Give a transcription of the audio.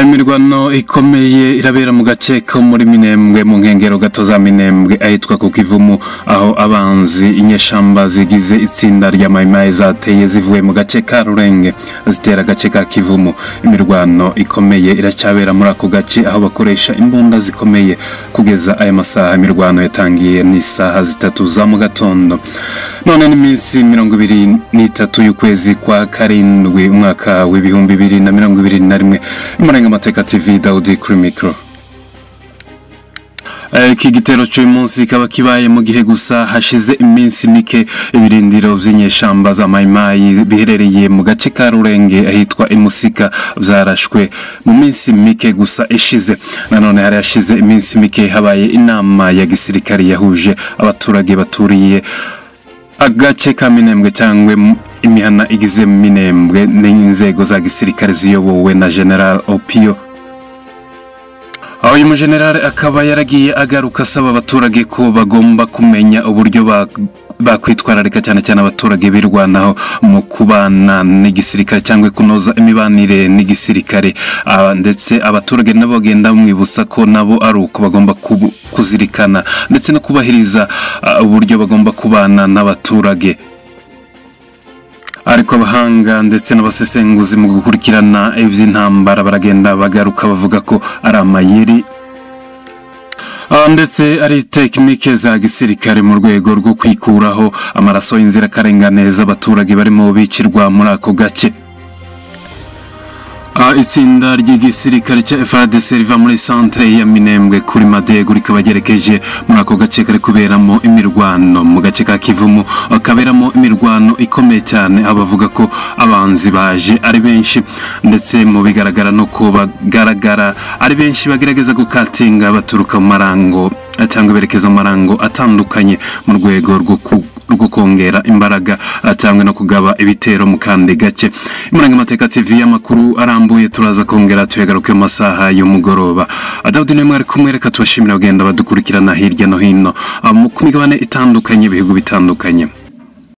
Imirwano ikomeye irabera mu gace ko muri Minembwe mu nkengero gato za Minembwe ahitwa ku Kivumu, aho abanzi inyeshamba zigize itsinda rya Mayimayi zateye zivuye mu gace ka Rurenge zitera agace ka Kivumu. Imirwano ikomeye iracabera muri ako gace aho bakoresha imbunda zikomeye kugeza aya masaha. Imirwano yatangiye n'isaha 3 za mu gatondo, none ni minsi 23 y'ukwezi kwa karindwi umwaka w'ibihumbi 2021. Murenga Mateka TV, Daudi kuri mikro. Iki gitero cy'uyu munsi kikaba kibaye mu gihe gusa hashize iminsi mike ibirindiro by'inyeshamba za Mayimayi biherereye mu gace ka Rurenge ahitwa Imusika byarashwe mu minsi mike gusa ishize. Nanone hari hashize iminsi mike habaye inama ya gisirikari yahuje abaturage baturiye agace ka Minembwe cyangwa imihana igize Minembwe n'inzego za gisirikare ziyobowe na General Opio. Aho uyu mujenerali akaba yaragiye agaruka asaba abaturage ko bagomba kumenya uburyo bakwitwararika cyane cyane abaturage birwanaho mu kubana n'igisirikare cyangwa kunoza imibanire n'igisirikare, ndetse abaturage nabo bagenda mwibutsa ko nabo ari uko bagomba kuzirikana ndetse no kubahiriza uburyo bagomba kubana n'abaturage. Ariko abahanga ndetse n'abasesenguzi mu gukurikirana iby'intambara baragenda bagaruka bavuga ko ari amayeri ndetse ari tekinike za gisirikare mu rwego rwo kwikuraho amaraso y'inzirakarengane z'abaturage barimo bicirwa muri ako gace. Itsinda ry'igisirikare cya FARDC riva muri centre ya Minembwe kuri Madego rikaba ryerekeje muri ako gace kari kuberamo imirwano mu gace ka Kivumu, kaberamo imirwano ikomeye cyane. Abavuga ko abanzi baje ari benshi ndetse mu bigaragara no ko bagaragara ari benshi bagerageza gukatinga baturuka mu marango cyangwa berekeza mu marango atandukanye mu rwego rwo kongera imbaraga cyangwa no kugaba ibitero mu kandi gace. Murenga Mateka TV y'amakuru arambuye turaza kongera tuyagaruke mu masaha y'umugoroba. Daudi ne mwari kumwe, reka tubashimira bagenda badukurikirana hirya no hino ku migabane itandukanye, ibihugu bitandukanye.